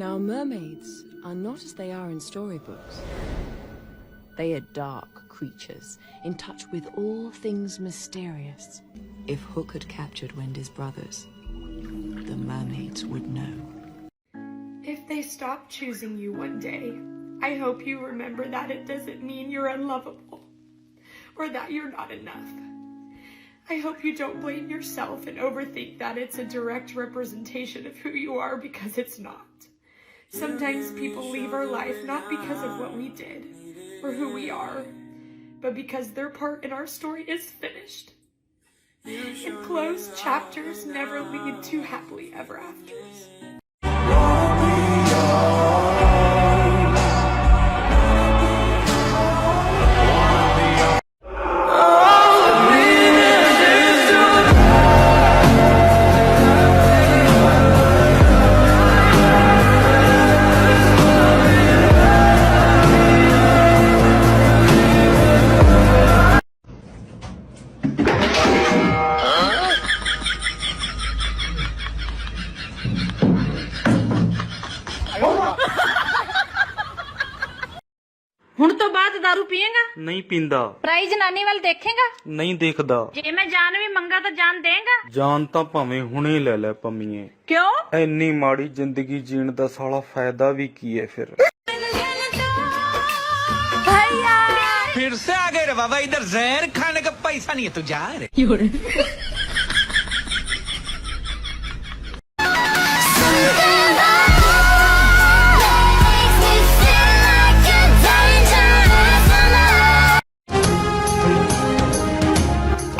Now, mermaids are not as they are in storybooks. They are dark creatures, in touch with all things mysterious. If Hook had captured Wendy's brothers, the mermaids would know. If they stop choosing you one day, I hope you remember that it doesn't mean you're unlovable, or that you're not enough. I hope you don't blame yourself and overthink that it's a direct representation of who you are, because it's not. Sometimes people leave our life not because of what we did or who we are, but because their part in our story is finished. And closed chapters never lead to happily ever afters. ਹੁਣ ਤੋਂ ਬਾਅਦ दारू ਪੀਏਗਾ? ਨਹੀਂ ਪੀਂਦਾ। ਪ੍ਰਾਈ ਜਨਾਨੀ ਵੱਲ ਦੇਖੇਗਾ? ਨਹੀਂ ਦੇਖਦਾ। ਜੇ ਮੈਂ ਜਾਨ ਵੀ ਮੰਗਾ ਤਾਂ ਜਾਨ ਦੇਗਾ? ਜਾਨ ਤਾਂ ਭਾਵੇਂ ਹੁਣੇ ਲੈ ਲੈ ਪੰਮੀਏ। ਕਿਉਂ? ਇੰਨੀ ਮਾੜੀ ਜ਼ਿੰਦਗੀ ਜੀਣ ਦਾ ਸਾਲਾ ਫਾਇਦਾ ਵੀ ਕੀ ਹੈ ਫਿਰ? भैया फिर से आ गए रे बाबा, इधर जहर खाने का पैसा नहीं है, तू जा रे।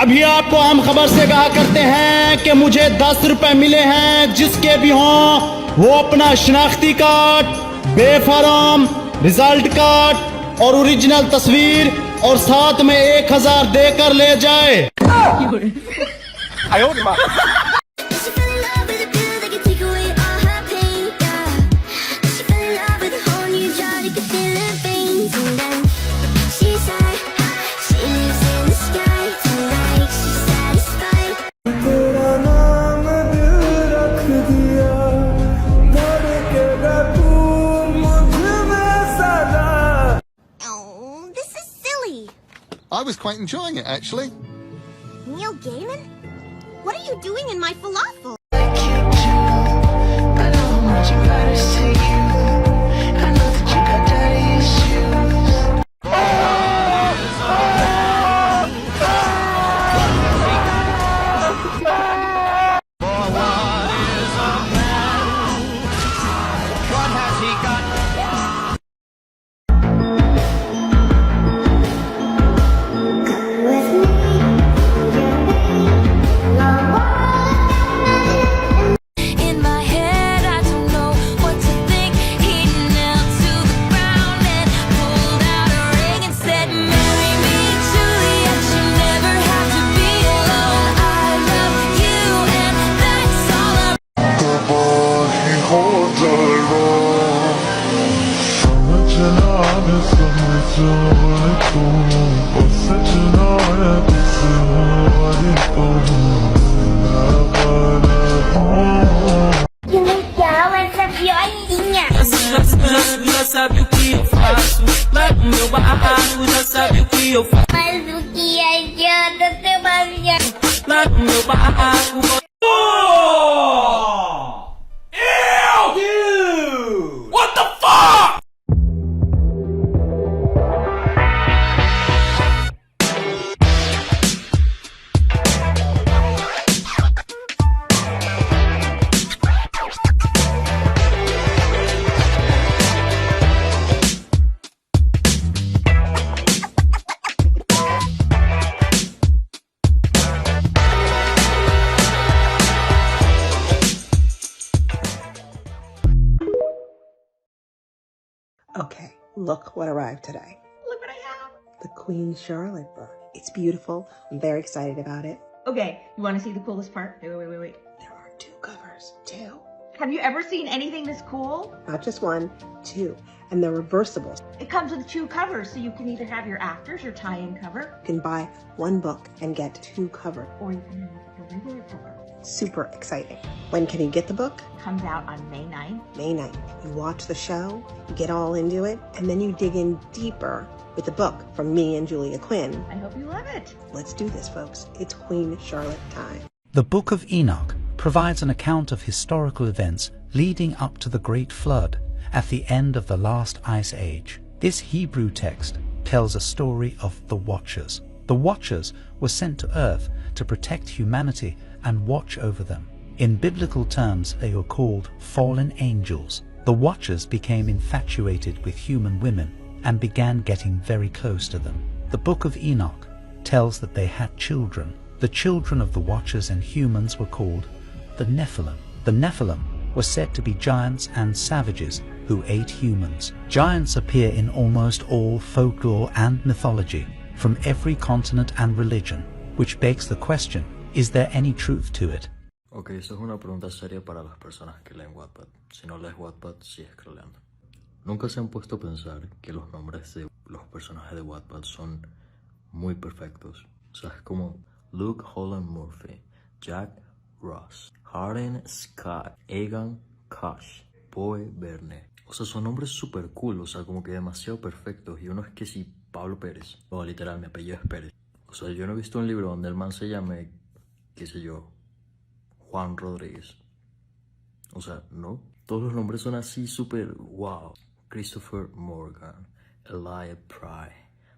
अभी आपको हम खबर से कहा करते हैं कि मुझे 10 रुपए मिले हैं, जिसके भी हों वो अपना शनाख्ती कार्ड, बेफारम रिजल्ट कार्ड और ओरिजिनल तस्वीर और साथ में 1000 देकर ले जाए। I was quite enjoying it, actually. Neil Gaiman? What are you doing in my falafel? Já sabe o que eu faço, lá no meu barraco já sabe o que eu faço. Mas o que adianta ter uma viagem? Lá no meu barraco. Ew! What the fuck? Okay, look what arrived today. Look what I have. The Queen Charlotte book. It's beautiful. I'm very excited about it. Okay, you want to see the coolest part? Wait. There are 2 covers, 2. Have you ever seen anything this cool? Not just 1, 2. And they're reversible. It comes with 2 covers, so you can either have your afters, your tie-in cover. You can buy 1 book and get 2 covers. Or you can have your regular cover. Super exciting. When can you get the book? Comes out on May 9th. May 9th. You watch the show, you get all into it, and then you dig in deeper with the book from me and Julia Quinn. I hope you love it. Let's do this, folks. It's Queen Charlotte time. The Book of Enoch provides an account of historical events leading up to the Great Flood at the end of the last ice age. This Hebrew text tells a story of the Watchers. The Watchers were sent to Earth to protect humanity and watch over them. In biblical terms, they were called fallen angels. The Watchers became infatuated with human women and began getting very close to them. The Book of Enoch tells that they had children. The children of the Watchers and humans were called the Nephilim. The Nephilim were said to be giants and savages who ate humans. Giants appear in almost all folklore and mythology from every continent and religion, which begs the question, is there any truth to it? Ok, eso es una pregunta seria para las personas que leen Wattpad. Si no lees Wattpad, sigue scrolleando. ¿Nunca se han puesto a pensar que los nombres de los personajes de Wattpad son muy perfectos? O sea, es como Luke Holland Murphy, Jack Ross, Harden Scott, Egan Kosh, Boy Verne. O sea, son nombres super cool, o sea, como que demasiado perfectos. Y uno es que si Pablo Pérez, o literal, mi apellido es Pérez. O sea, yo no he visto un libro donde el man se llame, qué sé yo, Juan Rodríguez. O sea, no. Todos los nombres son así súper wow. Christopher Morgan, Elijah Pry.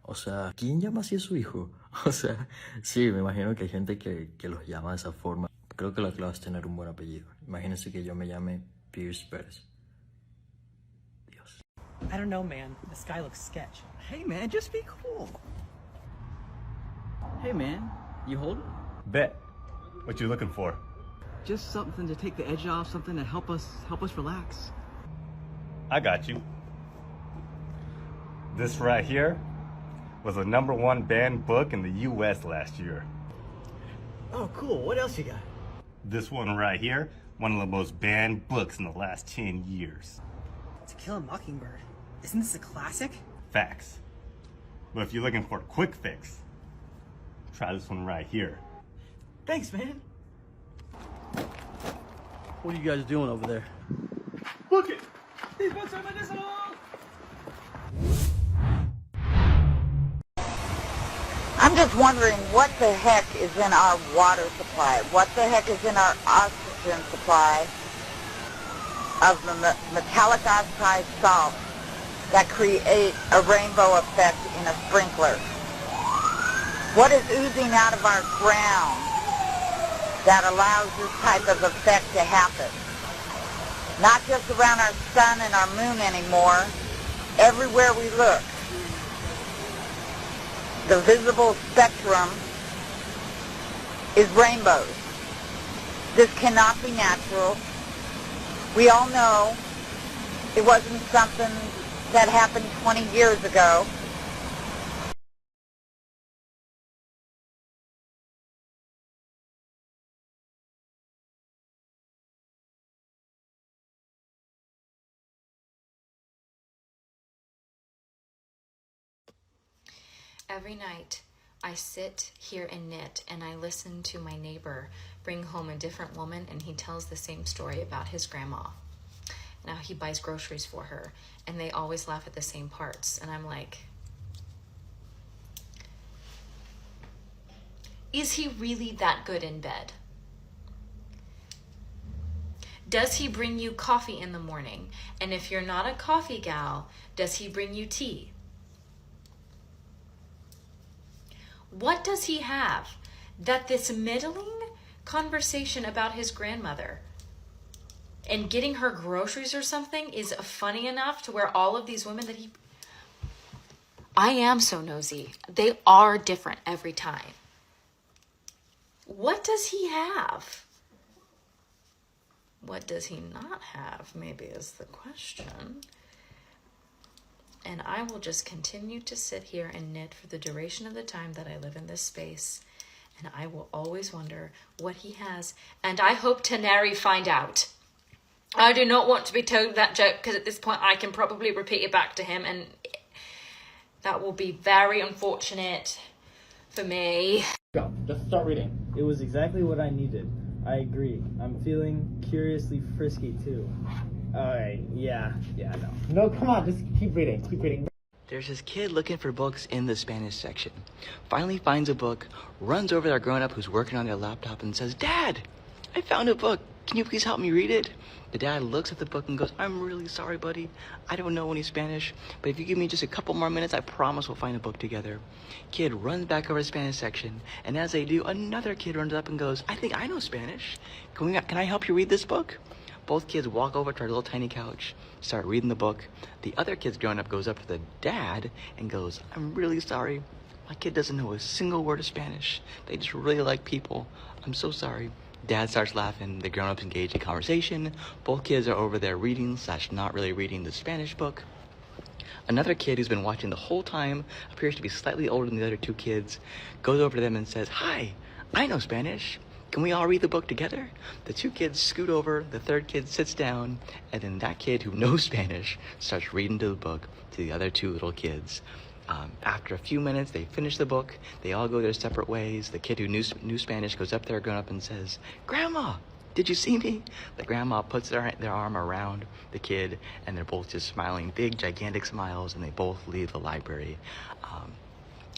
O sea, ¿quién llama así a su hijo? O sea, sí, me imagino que hay gente que los llama de esa forma. Creo que la clave es tener un buen apellido. Imagínense que yo me llame Pierce Pérez. Dios. I don't know, man. This guy looks sketch. Hey, man, just be cool. Hey, man, you hold it? Bet. What you looking for? Just something to take the edge off, something to help us relax. I got you. This right here was the #1 banned book in the U.S. last year. Oh, cool. What else you got? This one right here, one of the most banned books in the last 10 years. To Kill a Mockingbird. Isn't this a classic? Facts. But if you're looking for a quick fix, try this one right here. Thanks, man. What are you guys doing over there? Book it! These books are medicinal! I'm just wondering what the heck is in our water supply? What the heck is in our oxygen supply of the metallic oxide salt that create a rainbow effect in a sprinkler? What is oozing out of our ground that allows this type of effect to happen? Not just around our sun and our moon anymore, everywhere we look. The visible spectrum is rainbows. This cannot be natural. We all know it wasn't something that happened 20 years ago. Every night, I sit here and knit, and I listen to my neighbor bring home a different woman, and he tells the same story about his grandma. Now he buys groceries for her, and they always laugh at the same parts. And I'm like, is he really that good in bed? Does he bring you coffee in the morning? And if you're not a coffee gal, does he bring you tea? What does he have that this middling conversation about his grandmother and getting her groceries or something is funny enough to where all of these women that he... I am so nosy. They are different every time. What does he have? What does he not have, maybe is the question. And I will just continue to sit here and knit for the duration of the time that I live in this space. And I will always wonder what he has. And I hope Taneri find out. I do not want to be told that joke, because at this point I can probably repeat it back to him. And that will be very unfortunate for me. Go, just start reading. It was exactly what I needed. I agree. I'm feeling curiously frisky too. Alright, yeah, no. No, come on, just keep reading. There's this kid looking for books in the Spanish section. Finally finds a book, runs over to our grown-up who's working on their laptop and says, "Dad, I found a book. Can you please help me read it?" The dad looks at the book and goes, "I'm really sorry, buddy. I don't know any Spanish, but if you give me just a couple more minutes, I promise we'll find a book together." Kid runs back over to the Spanish section, and as they do, another kid runs up and goes, "I think I know Spanish. Can I help you read this book?" Both kids walk over to our little tiny couch, start reading the book. The other kid's grown up goes up to the dad and goes, "I'm really sorry. My kid doesn't know a single word of Spanish. They just really like people. I'm so sorry." Dad starts laughing. The grown-ups engage in conversation. Both kids are over there reading / not really reading the Spanish book. Another kid who's been watching the whole time, appears to be slightly older than the other two kids, goes over to them and says, "Hi, I know Spanish. Can we all read the book together?" The two kids scoot over, the third kid sits down, and then that kid who knows Spanish starts reading the book to the other two little kids. After a few minutes, they finish the book. They all go their separate ways. The kid who knew Spanish goes up there, grown up, and says, "Grandma, did you see me?" The grandma puts their arm around the kid, and they're both just smiling, big, gigantic smiles, and they both leave the library.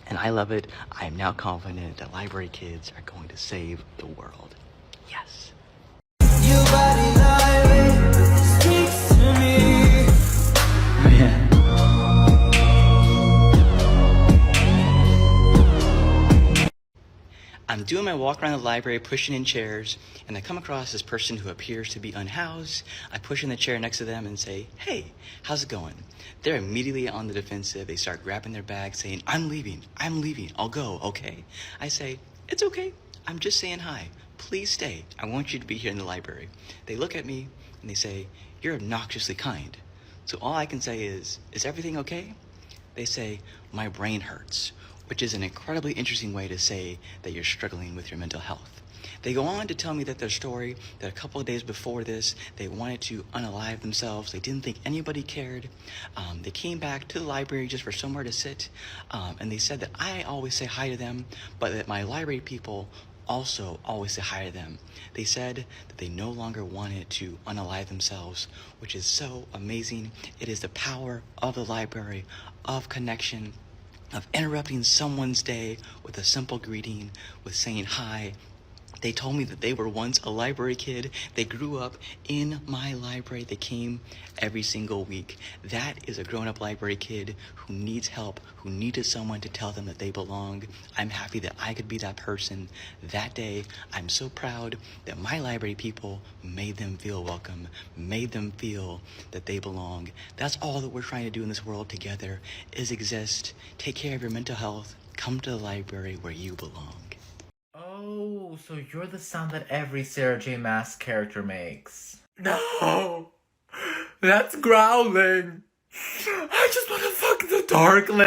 And I love it. I am now confident that library kids are going to save the world. Yes. Your body speaks to me. Man. I'm doing my walk around the library, pushing in chairs, and I come across this person who appears to be unhoused. I push in the chair next to them and say, "Hey, how's it going?" They're immediately on the defensive. They start grabbing their bags, saying, I'm leaving, I'll go, okay?" I say, "It's okay, I'm just saying hi. Please stay. I want you to be here in the library." They look at me and they say, "You're obnoxiously kind." So all I can say is everything okay? They say, "My brain hurts," which is an incredibly interesting way to say that you're struggling with your mental health. They go on to tell me that their story, that a couple of days before this, they wanted to unalive themselves. They didn't think anybody cared. They came back to the library just for somewhere to sit, and they said that I always say hi to them, but that my library people also always say hi to them. They said that they no longer wanted to unalive themselves, which is so amazing. It is the power of the library, of connection, of interrupting someone's day with a simple greeting, with saying hi. They told me that they were once a library kid. They grew up in my library. They came every single week. That is a grown-up library kid who needs help, who needed someone to tell them that they belong. I'm happy that I could be that person that day. I'm so proud that my library people made them feel welcome, made them feel that they belong. That's all that we're trying to do in this world together, is exist. Take care of your mental health. Come to the library where you belong. Oh, so you're the sound that every Sarah J. Maas character makes. No! That's growling! I just want to fuck the darkling!